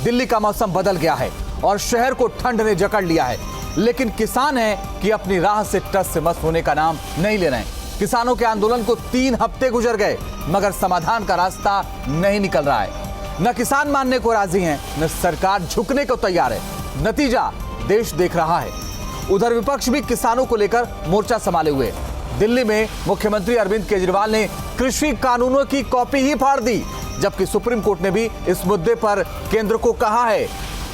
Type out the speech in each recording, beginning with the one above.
दिल्ली का मौसम बदल गया है और शहर को ठंड ने जकड़ लिया है, लेकिन किसान है कि अपनी राह से टस से मस होने का नाम नहीं ले रहे हैं। किसानों के आंदोलन को 3 हफ्ते गुजर गए, मगर समाधान का रास्ता नहीं निकल रहा है। न किसान मानने को राजी हैं, न सरकार झुकने को तैयार है। नतीजा देश देख रहा है। उधर विपक्ष भी किसानों को लेकर मोर्चा संभाले हुए। दिल्ली में मुख्यमंत्री अरविंद केजरीवाल ने कृषि कानूनों की कॉपी ही फाड़ दी, जबकि सुप्रीम कोर्ट ने भी इस मुद्दे पर केंद्र को कहा है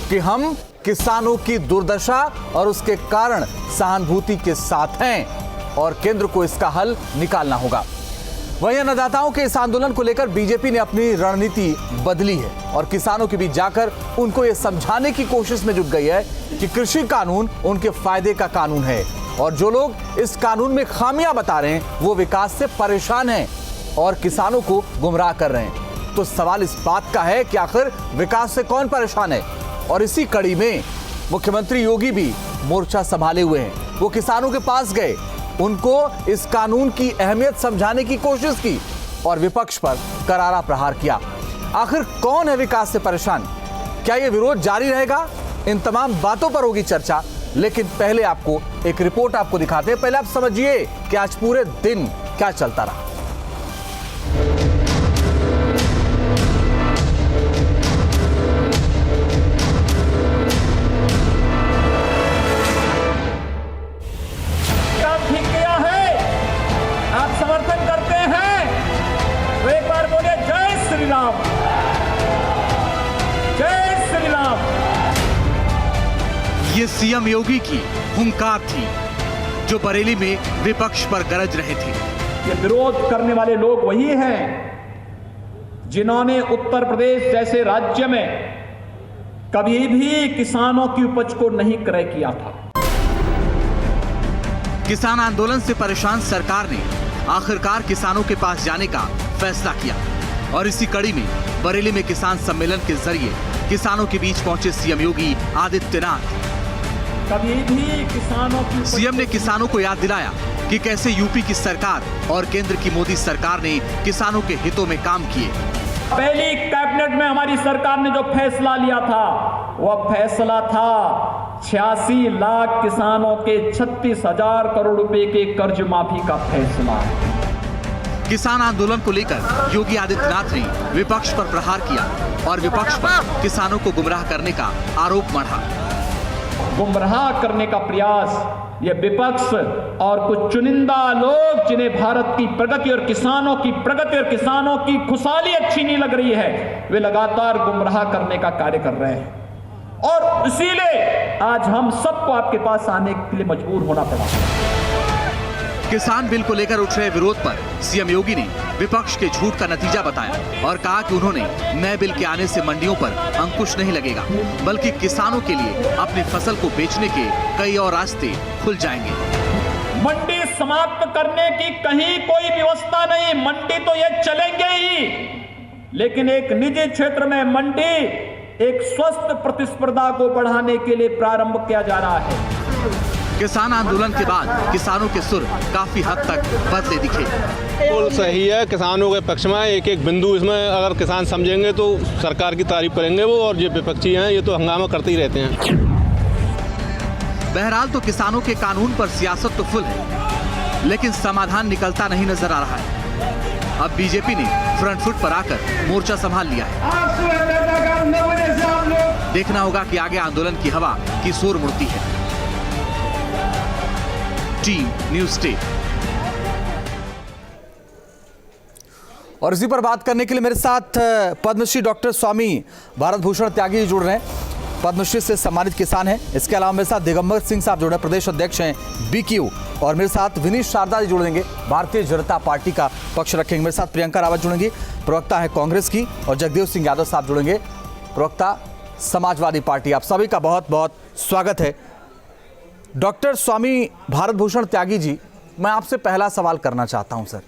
कि हम किसानों की दुर्दशा और उसके कारण सहानुभूति के साथ हैं और केंद्र को इसका हल निकालना होगा। वहीं अन्नदाताओं के इस आंदोलन को लेकर बीजेपी ने अपनी रणनीति बदली है और किसानों के बीच जाकर उनको यह समझाने की कोशिश में जुट गई है कि कृषि कानून उनके फायदे का कानून है और जो लोग इस कानून में खामियां बता रहे हैं वो विकास से परेशान हैं और किसानों को गुमराह कर रहे हैं। तो सवाल इस बात का है कि आखिर विकास से कौन परेशान है, और इसी कड़ी में मुख्यमंत्री योगी भी मोर्चा संभाले हुए हैं। वो किसानों के पास गए, उनको इस कानून की अहमियत समझाने की कोशिश की और विपक्ष पर करारा प्रहार किया। आखिर कौन है विकास से परेशान? क्या यह विरोध जारी रहेगा? इन तमाम बातों पर होगी चर्चा, लेकिन पहले आपको एक रिपोर्ट आपको दिखाते हैं। पहले आप समझिए कि आज पूरे दिन क्या चलता रहा। ये सीएम योगी की हुंकार थी जो बरेली में विपक्ष पर गरज रहे थे। ये विरोध करने वाले लोग वही हैं जिन्होंने उत्तर प्रदेश जैसे राज्य में कभी भी किसानों की उपज को नहीं क्रय किया था। किसान आंदोलन से परेशान सरकार ने आखिरकार किसानों के पास जाने का फैसला किया और इसी कड़ी में बरेली में किसान सम्मेलन के जरिए किसानों के बीच पहुंचे सीएम योगी आदित्यनाथ। कभी भी किसानों की सीएम ने किसानों को याद दिलाया कि कैसे यूपी की सरकार और केंद्र की मोदी सरकार ने किसानों के हितों में काम किए। पहली कैबिनेट में हमारी सरकार ने जो फैसला लिया था वह फैसला था 86 लाख किसानों के 36,000 करोड़ रुपए के कर्ज माफी का फैसला। किसान आंदोलन को लेकर योगी आदित्यनाथ ने विपक्ष पर प्रहार किया और विपक्ष पर किसानों को गुमराह करने का आरोप मढ़ा। गुमराह करने का प्रयास ये विपक्ष और कुछ चुनिंदा लोग जिन्हें भारत की प्रगति और किसानों की प्रगति और किसानों की खुशहाली अच्छी नहीं लग रही है, वे लगातार गुमराह करने का कार्य कर रहे हैं और इसीलिए आज हम सबको आपके पास आने के लिए मजबूर होना पड़ा। किसान बिल को लेकर उठ रहे विरोध पर सीएम योगी ने विपक्ष के झूठ का नतीजा बताया और कहा कि उन्होंने नए बिल के आने से मंडियों पर अंकुश नहीं लगेगा, बल्कि किसानों के लिए अपनी फसल को बेचने के कई और रास्ते खुल जाएंगे। मंडी समाप्त करने की कहीं कोई व्यवस्था नहीं, मंडी तो ये चलेंगे ही, लेकिन एक निजी क्षेत्र में मंडी एक स्वस्थ प्रतिस्पर्धा को बढ़ाने के लिए प्रारंभ किया जा रहा है। किसान आंदोलन के बाद किसानों के सुर काफी हद तक बदले दिखे। बिल्कुल सही है, किसानों के पक्ष में एक एक बिंदु इसमें अगर किसान समझेंगे तो सरकार की तारीफ करेंगे वो, और जो विपक्षी हैं ये तो हंगामा करते ही रहते हैं। बहरहाल तो किसानों के कानून पर सियासत तो फुल है, लेकिन समाधान निकलता नहीं नजर आ रहा है। अब बीजेपी ने फ्रंट फुट पर आकर मोर्चा संभाल लिया है। देखना होगा कि आगे आंदोलन की हवा किस ओर मुड़ती है। Team news day. और इसी पर बात करने के लिए मेरे साथ पद्मश्री डॉक्टर स्वामी भारत भूषण त्यागी जी जुड़ रहे हैं, पद्मश्री से सम्मानित किसान हैं। इसके अलावा मेरे साथ दिगंबर सिंह साहब जुड़े, प्रदेश अध्यक्ष हैं बीक्यू, और मेरे साथ विनीत शारदा जी जुड़ेंगे, भारतीय जनता पार्टी का पक्ष रखेंगे। मेरे साथ प्रियंका रावत जुड़ेंगी, प्रवक्ता है कांग्रेस की, और जगदेव सिंह यादव साहब जुड़ेंगे, प्रवक्ता समाजवादी पार्टी। आप सभी का बहुत बहुत स्वागत है। डॉक्टर स्वामी भारत भूषण त्यागी जी, मैं आपसे पहला सवाल करना चाहता हूं सर।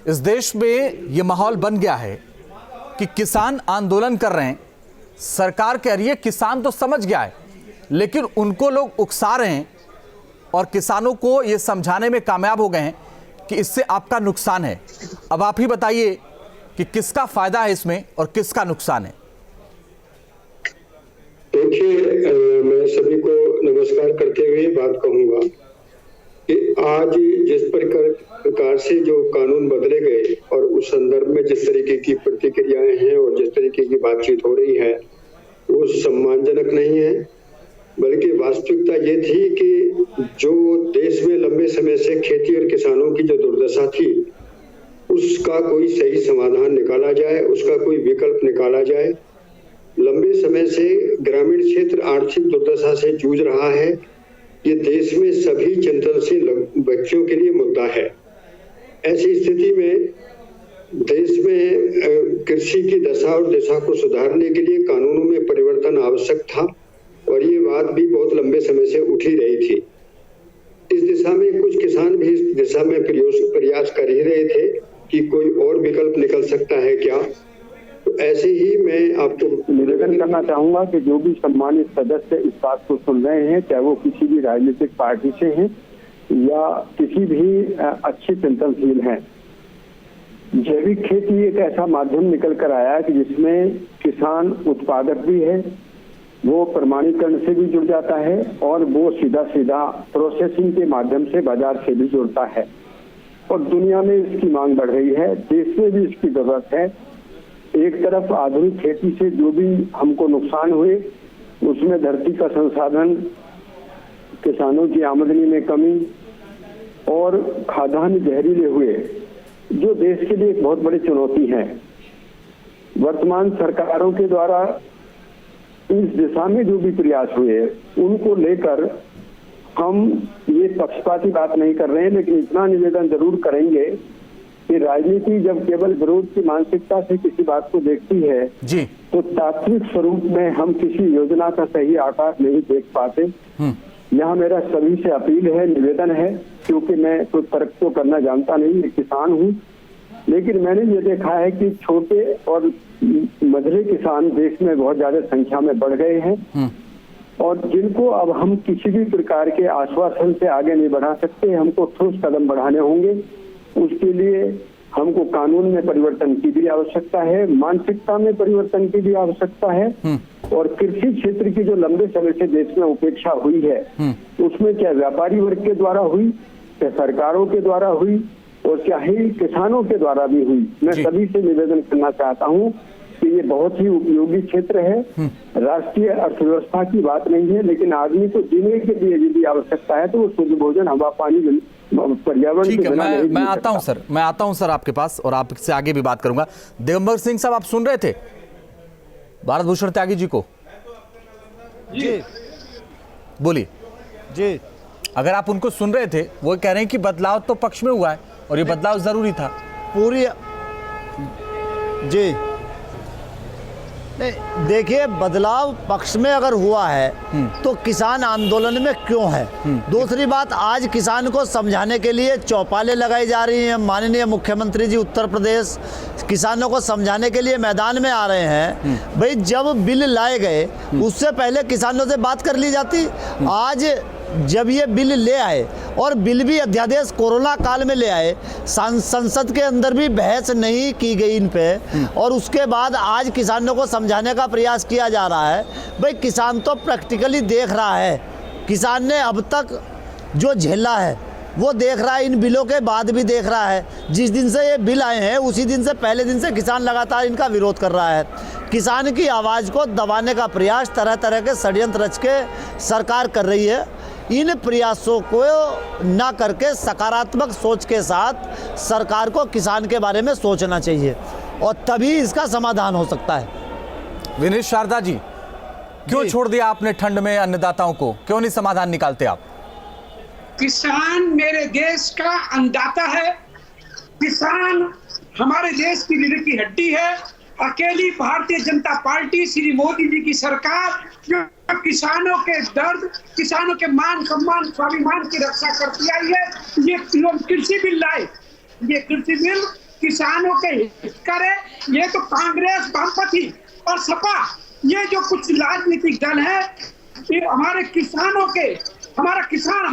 इस देश में यह माहौल बन गया है कि किसान आंदोलन कर रहे हैं, सरकार कह रही है किसान तो समझ गया है, लेकिन उनको लोग उकसा रहे हैं और किसानों को यह समझाने में कामयाब हो गए हैं कि इससे आपका नुकसान है। अब आप ही बताइए कि किसका फायदा है इसमें और किसका नुकसान है। देखिए, मैं सभी को नमस्कार करते हुए बात कहूंगा कि आज जिस प्रकार से जो कानून बदले गए और उस संदर्भ में जिस तरीके की प्रतिक्रियाएं हैं और जिस तरीके की बातचीत हो रही है वो सम्मानजनक नहीं है, बल्कि वास्तविकता ये थी कि जो देश में लंबे समय से खेती और किसानों की जो दुर्दशा थी उसका कोई सही समाधान निकाला जाए, उसका कोई विकल्प निकाला जाए। लंबे समय से ग्रामीण क्षेत्र आर्थिक दुर्दशा से जूझ रहा है। ये देश में सभी चिंतनशील व्यक्तियों के लिए मुद्दा है। ऐसी स्थिति में देश में कृषि की दशा और दिशा को सुधारने के लिए कानूनों में परिवर्तन आवश्यक था और ये बात भी बहुत लंबे समय से उठ ही रही थी। इस दिशा में कुछ किसान भी इस दिशा में प्रयास कर ही रहे थे कि कोई और विकल्प निकल सकता है क्या। तो ऐसे ही मैं आपको निवेदन करना चाहूंगा कि जो भी सम्मानित सदस्य इस बात को सुन रहे हैं, चाहे वो किसी भी राजनीतिक पार्टी से हैं या किसी भी अच्छे चिंतनशील हैं, जैविक खेती एक ऐसा माध्यम निकल कर आया कि जिसमें किसान उत्पादक भी है, वो प्रमाणीकरण से भी जुड़ जाता है और वो सीधा सीधा प्रोसेसिंग के माध्यम से बाजार से भी जुड़ता है और दुनिया में इसकी मांग बढ़ रही है, देश में भी इसकी जरूरत है। एक तरफ आधुनिक खेती से जो भी हमको नुकसान हुए उसमें धरती का संसाधन, किसानों की आमदनी में कमी और खाद्यान्न जहरीले हुए, जो देश के लिए एक बहुत बड़ी चुनौती है। वर्तमान सरकारों के द्वारा इस दिशा में जो भी प्रयास हुए उनको लेकर हम ये पक्षपाती बात नहीं कर रहे हैं, लेकिन इतना निवेदन जरूर करेंगे कि राजनीति जब केवल विरोध की मानसिकता से किसी बात को देखती है जी, तो तात्विक स्वरूप में हम किसी योजना का सही आकार नहीं देख पाते। यहाँ मेरा सभी से अपील है, निवेदन है, क्योंकि मैं तो तर्क को करना जानता नहीं, एक किसान हूँ, लेकिन मैंने ये देखा है कि छोटे और मझले किसान देश में बहुत ज्यादा संख्या में बढ़ गए हैं और जिनको अब हम किसी भी प्रकार के आश्वासन से आगे नहीं बढ़ा सकते, हमको ठोस कदम बढ़ाने होंगे। उसके लिए हमको कानून में परिवर्तन की भी आवश्यकता है, मानसिकता में परिवर्तन की भी आवश्यकता है और कृषि क्षेत्र की जो लंबे समय से देश में उपेक्षा हुई है उसमें क्या व्यापारी वर्ग के द्वारा हुई, क्या सरकारों के द्वारा हुई और क्या ही किसानों के द्वारा भी हुई। मैं सभी से निवेदन करना चाहता हूँ कि ये बहुत ही उपयोगी क्षेत्र है, राष्ट्रीय अर्थव्यवस्था की बात नहीं है, लेकिन आदमी को जीने के लिए यदि आवश्यकता है तो वो शुद्ध भोजन, हवा, पानी, पर्यावरण ठीक है। मैं आता हूं सर आपके पास और आपसे आगे भी बात करूंगा। दिगंबर सिंह साहब, आप सुन रहे थे भारत भूषण त्यागी जी को? जी बोलिए जी। अगर आप उनको सुन रहे थे, वो कह रहे हैं कि बदलाव तो पक्ष में हुआ है और ये बदलाव जरूरी था। पूरी जी नहीं, देखिए, बदलाव पक्ष में अगर हुआ है तो किसान आंदोलन में क्यों है? दूसरी बात, आज किसान को समझाने के लिए चौपालें लगाई जा रही हैं। माननीय मुख्यमंत्री जी उत्तर प्रदेश किसानों को समझाने के लिए मैदान में आ रहे हैं। भाई, जब बिल लाए गए उससे पहले किसानों से बात कर ली जाती। आज जब ये बिल ले आए और बिल भी अध्यादेश कोरोना काल में ले आए, संसद के अंदर भी बहस नहीं की गई इन पे और उसके बाद आज किसानों को समझाने का प्रयास किया जा रहा है। भाई, किसान तो प्रैक्टिकली देख रहा है, किसान ने अब तक जो झेला है वो देख रहा है, इन बिलों के बाद भी देख रहा है। जिस दिन से ये बिल आए हैं उसी दिन से, पहले दिन से किसान लगातार इनका विरोध कर रहा है। किसान की आवाज़ को दबाने का प्रयास तरह तरह के षड्यंत्र रच के सरकार कर रही है। इन प्रयासों को ना करके सकारात्मक सोच के साथ सरकार को किसान के बारे में सोचना चाहिए और तभी इसका समाधान हो सकता है। विनीत शारदा जी, क्यों छोड़ दिया आपने ठंड में अन्नदाताओं को? क्यों नहीं समाधान निकालते आप? किसान मेरे देश का अन्नदाता है। किसान हमारे देश की रीढ़ की हड्डी है। अकेली भारतीय जनता पार्टी, श्री मोदी जी की सरकार जो किसानों के दर्द, किसानों के मान सम्मान, स्वाभिमान की रक्षा करती आई है। ये कृषि बिल लाए, ये कृषि बिल किसानों के हित करे। ये तो कांग्रेस, वामपंथी और सपा, ये जो कुछ राजनीतिक दल है, ये हमारे किसानों के, हमारा किसान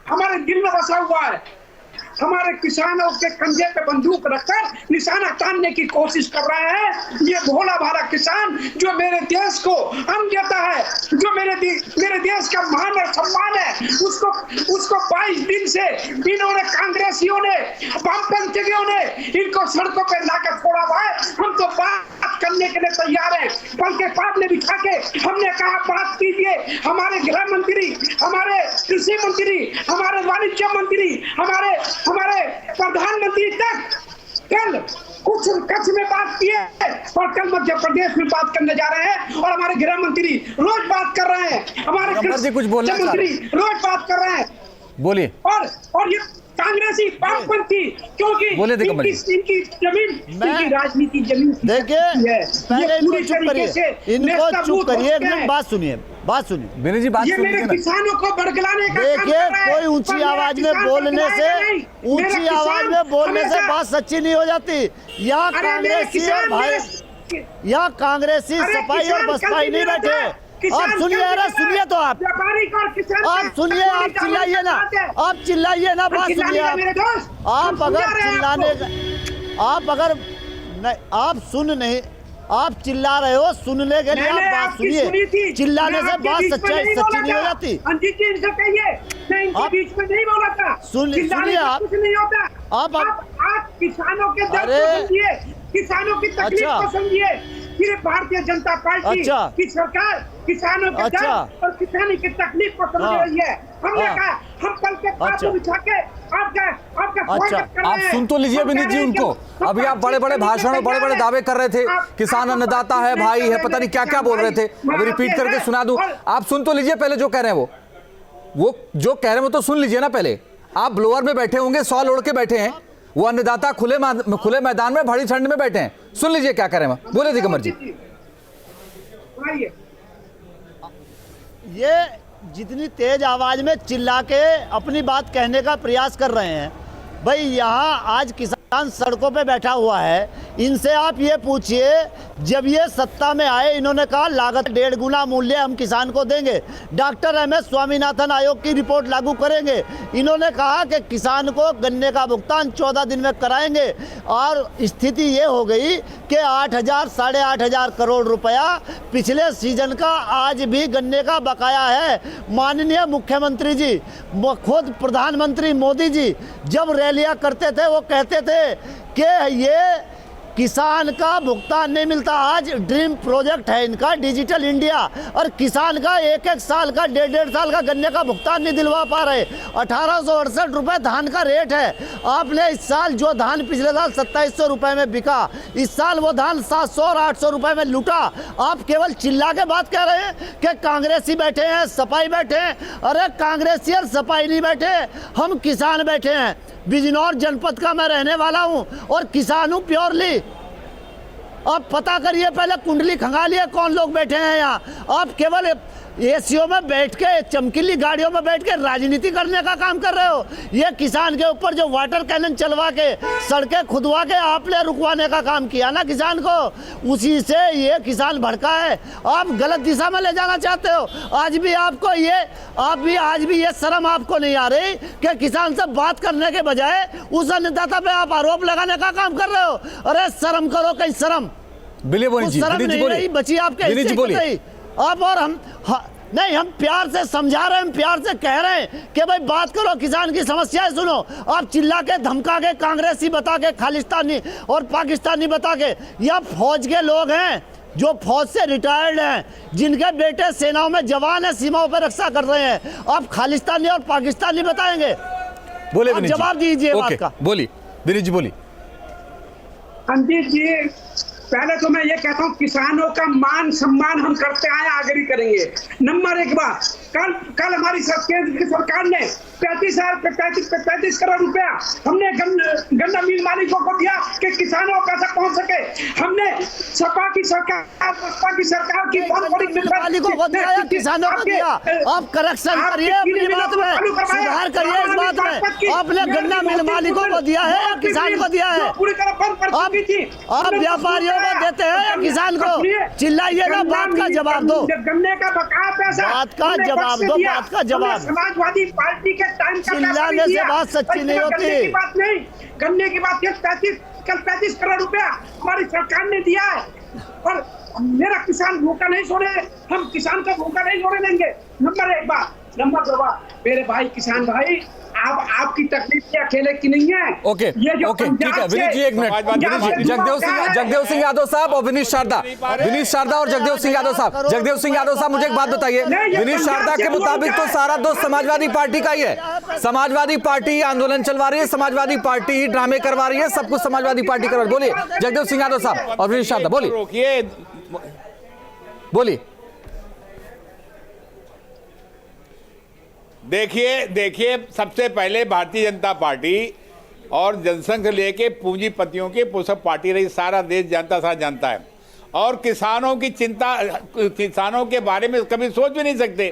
हमारे दिल में बसा हुआ है। हमारे किसानों के कंधे पे बंदूक रखकर निशाना तानने की कोशिश कर रहा है। ये भोला भाला किसान जो मेरे देश को अन्न देता है, जो मेरे देश का मान और सम्मान है, उसको 22 दिन से इन्होंने कांग्रेसियों ने, वामपंथियों ने इनको सड़कों पर लाकर छोड़ा हुआ है। हम तो बात करने के लिए तैयार हैं, बल्कि सामने बिठा के हमने कहा बात कीजिए। हमारे गृह मंत्री, हमारे कृषि मंत्री, हमारे वाणिज्य मंत्री, हमारे प्रधानमंत्री तक कल कुछ कच्छ में बात की है और कल मध्य प्रदेश में बात करने जा रहे हैं। और हमारे गृह मंत्री रोज बात कर रहे हैं, हमारे कृषि मंत्री रोज बात कर रहे हैं। बोलिए। और ये कांग्रेसी वामपंथी, क्योंकि इनकी जमीन, इनकी राजनीति जमीन देखिए, पहले इनको चुप करिए, इनको चुप करिए, एकदम बात सुनिए विनय जी, बात ये मेरे किसानों को बड़गलाने का देखिए, कोई ऊंची आवाज में बोलने से बात सच्ची नहीं हो जाती। यहाँ कांग्रेसी और भाई, यहाँ कांग्रेसी सपाई और बसपाई नहीं बैठे। आप सुनिए, अरे सुनिए तो आप सुनिए, आप चिल्लाइए ना, बात सुनिए। आप आप चिल्ला रहे हो, सुनने के लिए आप बात सुनिए। चिल्लाने से बात सच्ची नहीं हो जाती। बीच में नहीं बोला था। सुनिए आप किसानों के दर्द को समझिए, किसानों की तकलीफ को समझिए। सिर्फ भारतीय जनता पार्टी की सरकार किसानों के दर्द और किसानी की तकलीफ को समझ रही है। हमने कहा हम कल के पास बिछा के आपका आप सुन तो लीजिए विनीत जी उनको। अभी आप बड़े बड़े भाषण और बड़े बड़े दावे कर रहे थे, किसान अन्नदाता है, भाई है, पता नहीं क्या क्या बोल रहे थे। अभी रिपीट करके सुना दूं, आप सुन तो लीजिए पहले जो कह रहे हैं वो जो कह रहे हैं वो तो सुन लीजिए ना पहले। आप ब्लोअर में बैठे होंगे, सॉल ओढ़ के बैठे हैं, वो अन्नदाता खुले मैदान में भारी ठंड में बैठे हैं। सुन लीजिए क्या कह रहे हैं, बोले दिगंबर जी। ये जितनी तेज आवाज में चिल्ला के अपनी बात कहने का प्रयास कर रहे हैं, भाई यहाँ आज किसान सड़कों पे बैठा हुआ है। इनसे आप ये पूछिए, जब ये सत्ता में आए इन्होंने कहा लागत 1.5 गुना मूल्य हम किसान को देंगे, डॉक्टर MS स्वामीनाथन आयोग की रिपोर्ट लागू करेंगे। इन्होंने कहा कि किसान को गन्ने का भुगतान 14 दिन में कराएंगे। और स्थिति ये हो गई कि 8,000 साढ़े 8,000 करोड़ रुपया पिछले सीजन का आज भी गन्ने का बकाया है। माननीय मुख्यमंत्री जी, खुद प्रधानमंत्री मोदी जी जब रैलियां करते थे वो कहते थे कि ये किसान का भुगतान नहीं मिलता। आज ड्रीम प्रोजेक्ट है इनका डिजिटल इंडिया, और किसान का एक साल का 1.5 साल का गन्ने का भुगतान नहीं दिलवा पा रहे। 1868 रुपए धान का रेट है। आपने इस साल जो धान पिछले साल 2700 रुपए में बिका, इस साल वो धान 700 और 800 रुपए में लूटा। आप केवल चिल्ला के बात कह रहे हैं कि कांग्रेसी बैठे हैं, सपाई बैठे हैं। अरे कांग्रेसी और सपाई नहीं बैठे, हम किसान बैठे हैं। बिजनौर जनपद का मैं रहने वाला हूं और किसान हूं प्योरली। आप पता करिए पहले, कुंडली खंगालिए कौन लोग बैठे हैं यहाँ। आप केवल एसीओ में बैठ के, चमकीली गाड़ियों में बैठ के राजनीति करने का काम कर रहे हो। ये किसान के ऊपर जो वाटर कैनन चलवा के, सड़कें खुदवा के आपने रुकवाने का काम किया ना किसान को, उसी से ये किसान भड़का है। आप गलत दिशा में ले जाना चाहते हो। आज भी आज भी ये शर्म आपको नहीं आ रही कि किसान से बात करने के बजाय उस अन्नदाता पे आप आरोप लगाने का काम कर रहे हो। अरे शर्म करो, कहीं शर्म बची आपके। आप और हम नहीं, हम प्यार से समझा रहे हैं, हम प्यार से कह रहे हैं कि भाई बात करो, किसान की समस्याएं सुनो। आप चिल्ला के, धमका के, कांग्रेसी बता के, खालिस्तानी और पाकिस्तानी बता के, या फौज के लोग हैं जो फौज से रिटायर्ड हैं, जिनके बेटे सेनाओं में जवान है, सीमाओं पर रक्षा कर रहे हैं, आप खालिस्तानी और पाकिस्तानी बताएंगे? बोले जवाब दीजिए बात का। बोली विनीत जी, बोली। अंजीत जी, पहले तो मैं ये कहता हूँ किसानों का मान सम्मान हम करते आए, आगे भी करेंगे। नंबर 1 बात, कल हमारी केंद्र की सरकार ने 35 करोड़ रुपया हमने गन्ना मिल मालिकों को दिया कि किसानों का पैसा पहुंच सके। हमने सपा की सरकार की बहुत बड़ी मालिकों को दिया या किसानों को दिया? आप करेक्शन करिए अपनी बात में, सुधार करिए इस बात में। आपने गन्ना मिल मालिकों को दिया है या किसान को दिया है? पूरी तरह बंद कर चुकी थी। आप व्यापारियों को देते हैं या किसान को? चिल्लाइए ना, बात का जवाब दो। गन्ने का बकाया पैसा, बात का जवाब दो, बात का जवाब। समाजवादी पार्टी के टाइम का चिल्लाने से बात सच्ची नहीं होती। गन्ने की बात नहीं, गन्ने की बात 35 करोड़ रुपया हमारी सरकार ने दिया है। और मेरा किसान भूखा नहीं सोने, हम किसान का भूखा नहीं सोने देंगे। नंबर 1 बात। नंबर 2 बात, मेरे भाई किसान भाई, आपकी तकलीफ ये अकेले की नहीं है। ओके ठीक है विनीत जी, एक मिनट। विनीत जी, जगदेव सिंह यादव साहब और विनीत शारदा और जगदेव सिंह यादव साहब। जगदेव सिंह यादव साहब, मुझे एक बात बताइए, विनीत शारदा के मुताबिक तो सारा दोष समाजवादी पार्टी का ही है। समाजवादी पार्टी आंदोलन चलवा रही है, समाजवादी पार्टी ही ड्रामे करवा रही है, सब कुछ समाजवादी पार्टी करवा रही है। बोलिए जगदेव सिंह यादव साहब और विनीत शारदा, बोलिए। देखिए सबसे पहले भारतीय जनता पार्टी और जनसंघ से लेके पूंजीपतियों की सब पार्टी रही, सारा देश जानता है। और किसानों की चिंता, किसानों के बारे में कभी सोच भी नहीं सकते।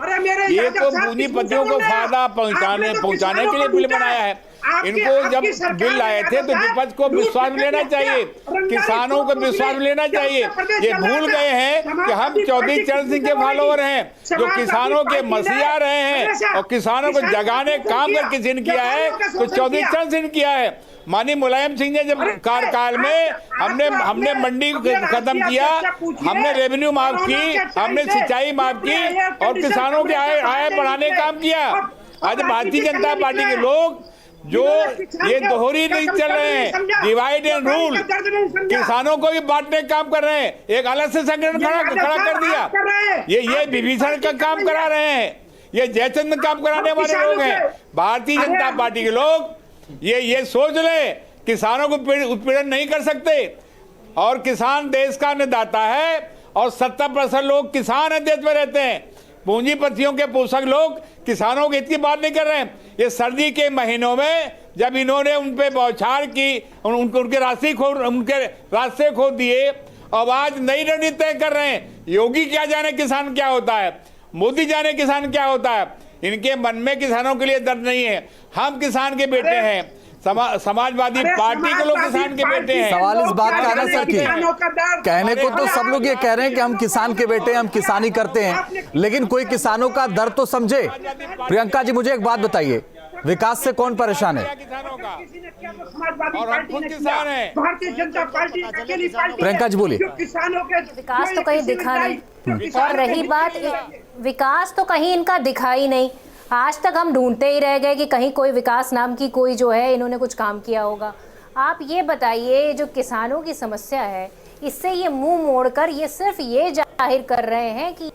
ये तो पूंजीपतियों को फायदा पहुंचाने के लिए बिल बनाया है। इनको जब बिल लाए थे तो विपक्ष को विश्वास में लेना चाहिए, किसानों को विश्वास में लेना चाहिए। ये भूल गए हैं कि हम चौधरी चरण सिंह के फॉलोअर हैं, जो किसानों के मसीहा रहे हैं और किसानों को जगाने काम कर किसी ने किया है तो चौधरी चरण सिंह किया है। माननीय मुलायम सिंह ने जब कार्यकाल में हमने मंडी खत्म किया, हमने रेवेन्यू माफ की, हमने सिंचाई माफ की और किसानों के आय बढ़ाने का काम किया। आज भारतीय जनता पार्टी के लोग जो ये दोहरी नहीं चल रहे हैं, डिवाइड एंड रूल, किसानों को भी बांटने का काम कर रहे हैं, एक अलग से संगठन खड़ा कर दिया। ये विभीषण का काम करा रहे हैं, ये जयचंद काम कराने वाले लोग हैं। भारतीय जनता पार्टी के लोग ये सोच ले किसानों को उत्पीड़न नहीं कर सकते। और किसान देश का अन्नदाता है और 70% लोग किसान है देश में रहते हैं। पूंजीपतियों के पोषक लोग किसानों की इतनी बात नहीं कर रहे हैं। ये सर्दी के महीनों में जब इन्होंने उन पे बौछार की, उनके रास्ते खो दिए और आज नई रणनीति तय कर रहे हैं। योगी क्या जाने किसान क्या होता है, मोदी जाने किसान क्या होता है। इनके मन में किसानों के लिए दर्द नहीं है। हम किसान के बेटे हैं, समाजवादी पार्टी के लोग किसान के बेटे हैं। सवाल इस बात का है ना सर कि कहने को तो सब लोग ये कह रहे हैं कि हम किसान के बेटे हैं, हम किसानी करते हैं, लेकिन कोई किसानों का दर्द तो समझे। प्रियंका जी, मुझे एक बात बताइए, विकास से कौन परेशान है? किसानों का और हम खुद किसान हैं। भारतीय जनता पार्टी अकेली पार्टी, प्रियंका जी बोलिए। किसानों के विकास तो कहीं दिखा नहीं, और रही बात विकास तो कहीं इनका दिखा ही नहीं। आज तक हम ढूंढते ही रह गए कि कहीं कोई विकास नाम की कोई जो है इन्होंने कुछ काम किया होगा। आप ये बताइए, जो किसानों की समस्या है, इससे ये मुंह मोड़कर ये सिर्फ ये जाहिर कर रहे हैं कि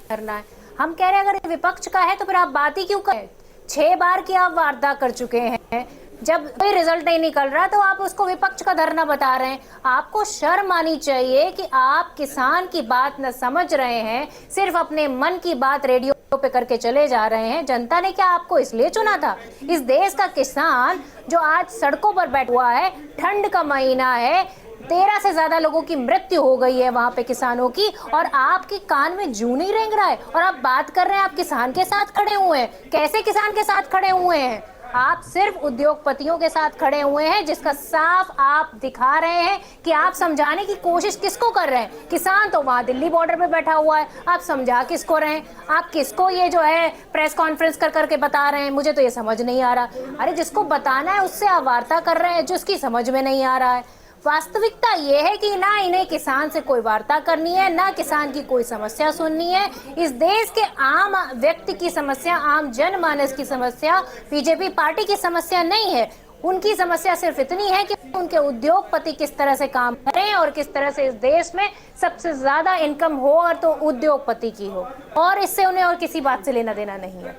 करना है। हम कह रहे हैं अगर विपक्ष का है तो फिर आप बात ही क्यों करें? 6 बार की आप वार्ता कर चुके हैं, जब कोई रिजल्ट नहीं निकल रहा तो आप उसको विपक्ष का धरना बता रहे हैं। आपको शर्म आनी चाहिए कि आप किसान की बात न समझ रहे हैं, सिर्फ अपने मन की बात रेडियो पे करके चले जा रहे हैं। जनता ने क्या आपको इसलिए चुना था? इस देश का किसान जो आज सड़कों पर बैठा हुआ है, ठंड का महीना है, 13 से ज्यादा लोगों की मृत्यु हो गई है वहां पे किसानों की, और आपके कान में जूं नहीं रेंग रहा है और आप बात कर रहे हैं आप किसान के साथ खड़े हुए हैं। कैसे किसान के साथ खड़े हुए हैं? आप सिर्फ उद्योगपतियों के साथ खड़े हुए हैं, जिसका साफ आप दिखा रहे हैं कि आप समझाने की कोशिश किसको कर रहे हैं। किसान तो वहां दिल्ली बॉर्डर पे बैठा हुआ है, आप समझा किसको रहे हैं? आप किसको ये जो है प्रेस कॉन्फ्रेंस कर करके बता रहे हैं? मुझे तो ये समझ नहीं आ रहा। अरे जिसको बताना है उससे आप वार्ता कर रहे हैं, जिसकी समझ में नहीं आ रहा है। वास्तविकता ये है कि ना इन्हें किसान से कोई वार्ता करनी है, ना किसान की कोई समस्या सुननी है। इस देश के आम व्यक्ति की समस्या, आम जनमानस की समस्या बीजेपी पार्टी की समस्या नहीं है। उनकी समस्या सिर्फ इतनी है कि उनके उद्योगपति किस तरह से काम करें और किस तरह से इस देश में सबसे ज्यादा इनकम हो, और तो उद्योगपति की हो, और इससे उन्हें और किसी बात से लेना देना नहीं है।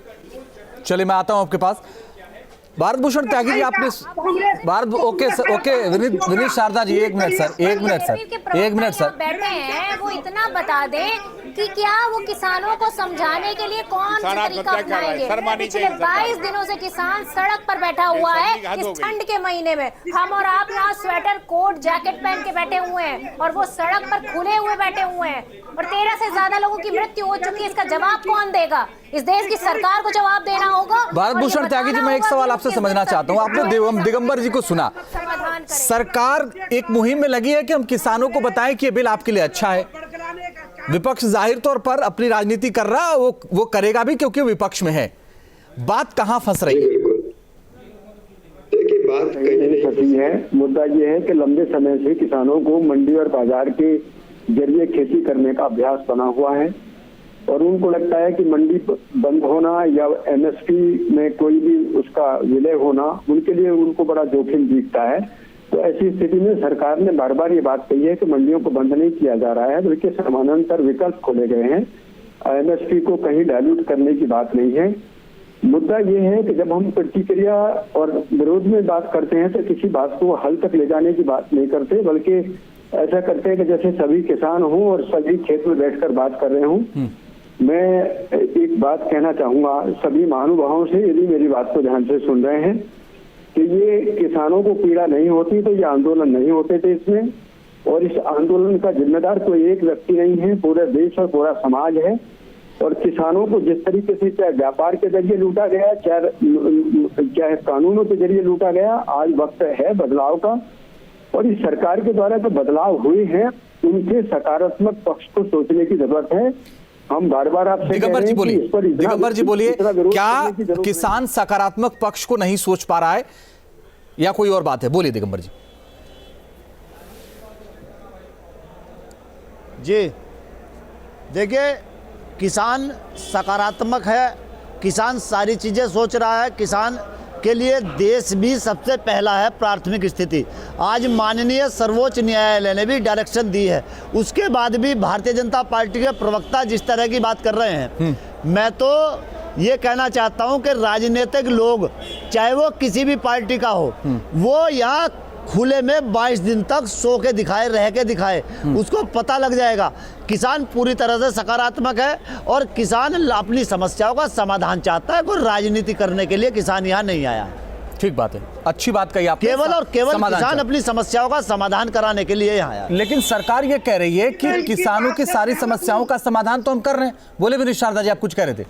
चलिए मैं आता हूं आपके पास। भारत भूषण त्यागी जी, आपने ओके विनीत शारदा जी, एक मिनट सर बैठे हैं, वो इतना बता दें कि क्या वो किसानों को समझाने के लिए कौन सा तरीका अपनाएंगे। पिछले 22 दिनों से किसान सड़क पर बैठा हुआ है इस ठंड के महीने में। हम और आप यहाँ स्वेटर कोट जैकेट पहन के बैठे हुए हैं और वो सड़क पर खुले हुए बैठे हुए हैं, और 13 से ज्यादा लोगों की मृत्यु हो चुकी है। इसका जवाब कौन देगा? इस देश की सरकार को जवाब देना होगा। भारत भूषण त्यागी जी, मैं एक सवाल आपसे समझना चाहता हूं। आपने दिगंबर जी को सुना, सरकार एक मुहिम में लगी है कि हम किसानों को बताएं कि ये बिल आपके लिए अच्छा है। विपक्ष जाहिर तौर पर अपनी राजनीति कर रहा है, वो करेगा भी क्योंकि विपक्ष में है। बात कहां फंस रही है? देखिए, बात कही नहीं सही है। मुद्दा ये है कि लंबे समय से किसानों को मंडी और बाजार के जरिए खेती करने का अभ्यास बना हुआ है और उनको लगता है कि मंडी बंद होना या एमएसपी में कोई भी उसका विलय होना उनके लिए उनको बड़ा जोखिम दिखता है। तो ऐसी स्थिति में सरकार ने बार बार ये बात कही है कि मंडियों को बंद नहीं किया जा रहा है, बल्कि समानांतर विकल्प खोले गए हैं। एमएसपी को कहीं डाइल्यूट करने की बात नहीं है। मुद्दा ये है कि जब हम प्रतिक्रिया और विरोध में बात करते हैं तो किसी बात को हल तक ले जाने की बात नहीं करते, बल्कि ऐसा करते हैं कि जैसे सभी किसान हों और सभी खेत में बैठकर बात कर रहे हों। मैं एक बात कहना चाहूंगा सभी महानुभावों से, यदि मेरी बात को ध्यान से सुन रहे हैं, कि ये किसानों को पीड़ा नहीं होती तो ये आंदोलन नहीं होते थे इसमें। और इस आंदोलन का जिम्मेदार कोई एक व्यक्ति नहीं है, पूरे देश और पूरा समाज है। और किसानों को जिस तरीके से चाहे व्यापार के जरिए लूटा गया, चाहे कानूनों के जरिए लूटा गया, आज वक्त है बदलाव का। और इस सरकार के द्वारा जो बदलाव हुए हैं उनके सकारात्मक पक्ष को सोचने की जरूरत है। हम बार बार आपसे दिगंबर जी बोलिए, दिगंबर जी बोलिए, क्या किसान सकारात्मक पक्ष को नहीं सोच पा रहा है या कोई और बात है? बोलिए दिगंबर जी। जी देखिए, किसान सकारात्मक है, किसान सारी चीज़ें सोच रहा है। किसान के लिए देश भी सबसे पहला है प्राथमिक स्थिति। आज माननीय सर्वोच्च न्यायालय ने भी डायरेक्शन दी है, उसके बाद भी भारतीय जनता पार्टी के प्रवक्ता जिस तरह की बात कर रहे हैं, मैं तो ये कहना चाहता हूं कि राजनीतिक लोग चाहे वो किसी भी पार्टी का हो, वो यहाँ खुले में 22 दिन तक सो के दिखाए, रह के दिखाए, उसको पता लग जाएगा। किसान पूरी तरह से सकारात्मक है और किसान अपनी समस्याओं का समाधान चाहता है। कोई राजनीति करने के लिए किसान यहाँ नहीं आया है। ठीक बात है, अच्छी बात कही आपने। केवल और केवल किसान अपनी समस्याओं का समाधान कराने के लिए यहाँ आया। लेकिन सरकार ये कह रही है कि किसानों की सारी समस्याओं का समाधान तो हम कर रहे हैं। बोले विनीत शारदा जी, आप कुछ कह रहे थे?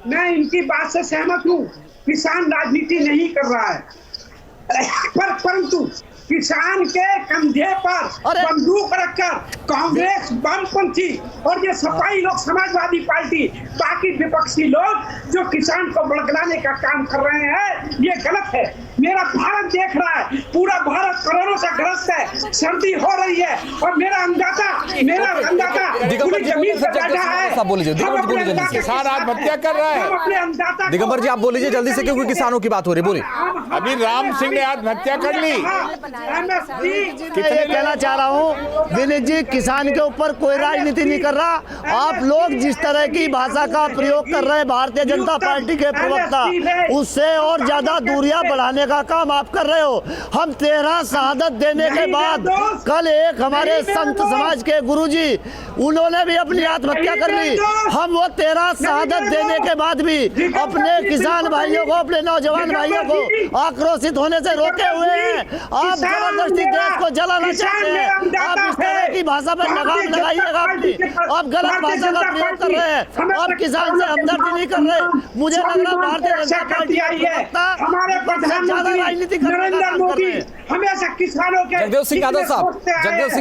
मैं इनकी बात से सहमत हूँ, किसान राजनीति नहीं कर रहा है, परंतु किसान के कंधे पर बंदूक रखकर कांग्रेस, वामपंथी और ये सपाई लोग, समाजवादी पार्टी, बाकी विपक्षी लोग जो किसान को बड़गलाने का काम कर रहे हैं, ये गलत है। मेरा भारत देख रहा है, पूरा भारत कोरोना से ग्रस्त है, सर्दी हो रही है और मेरा अन्नदाता पूरी जमीन पर बैठा है। किसान आत्महत्या कर रहा है। अपने अन्नदाता दिगंबर जी आप बोल लीजिए जल्दी से, क्योंकि किसानों की बात हो रही है। बोलिए। अभी राम सिंह ने आत्महत्या कर ली। ये कहना चाह रहा हूँ विनीत जी, किसान के ऊपर कोई राजनीति नहीं कर रहा। आप लोग जिस तरह की भाषा का प्रयोग कर रहे हैं भारतीय जनता पार्टी के प्रवक्ता, उससे और ज्यादा दूरियां बढ़ाने का काम आप कर रहे हो। हम 13 शहादत देने के बाद कल एक हमारे संत समाज के गुरुजी, उन्होंने भी अपनी आत्महत्या कर ली। हम वो 13 शहादत देने के बाद भी अपने किसान भाइयों को, अपने नौजवान भाइयों को आक्रोशित होने से रोके हुए हैं। आप जबरदस्ती देश को जलाना चाहते हैं। आप इस तरह की भाषा पर लगाम लगाइएगा अपनी। आप गलत भाषा का प्रयोग कर रहे हैं। आप किसान से हमदर्दी नहीं कर रहे। मुझे लग रहा भारतीय जनता पार्टी ज्यादा राजनीति नरेंद्र मोदी हमेशा किसानों के। जगदेव सिंह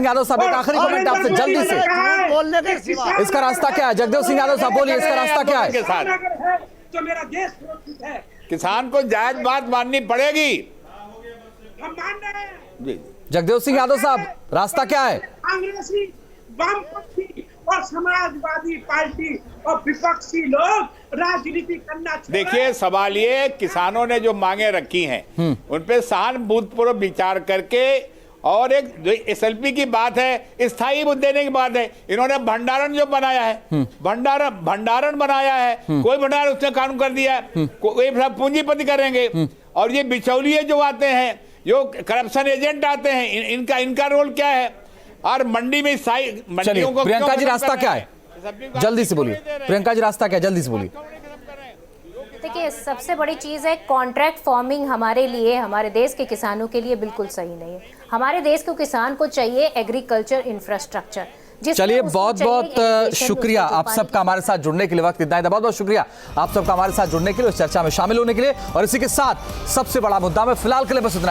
यादव साहब एक आखिरी कमेंट आपसे जल्दी से, बोलने के सिवा इसका रास्ता क्या है? जगदेव सिंह यादव साहब बोलिए, इसका रास्ता क्या है? जो मेरा देश सुरक्षित है, किसान को जायज बात माननी पड़ेगी। हम मान रहे हैं। जगदेव सिंह यादव साहब, रास्ता क्या है? कांग्रेसी, वामपंथी और समाजवादी पार्टी और विपक्षी लोग राजनीति करना। देखिए, सवाल ये, किसानों ने जो मांगे रखी हैं उन पे सहानुभूतिपूर्वक विचार करके, और एक जो एसएलपी की बात है, स्थायी मुद्दे की बात है। इन्होंने भंडारण जो बनाया है, भंडारण बनाया है, कोई भंडारण उसने कानून कर दिया है, कोई पूंजीपति करेंगे। और ये बिचौलिए जो आते हैं, जो करप्शन एजेंट आते हैं, इनका रोल क्या है? और मंडी में मंडियों को, प्रियंका जी रास्ता क्या है? जल्दी से बोलिए प्रियंका जी, रास्ता क्या है? जल्दी से बोलिए। देखिए, सबसे बड़ी चीज़ है कॉन्ट्रैक्ट फार्मिंग हमारे लिए, हमारे देश के किसानों के लिए बिल्कुल सही नहीं है। हमारे देश के किसान को चाहिए एग्रीकल्चर इंफ्रास्ट्रक्चर। चलिए, बहुत बहुत शुक्रिया आप सबका हमारे साथ जुड़ने के लिए। वक्त इतना ही था, बहुत बहुत शुक्रिया आप सबका हमारे साथ जुड़ने के लिए, इस चर्चा में शामिल होने के लिए। और इसी के साथ सबसे बड़ा मुद्दा में फिलहाल के लिए बस इतना।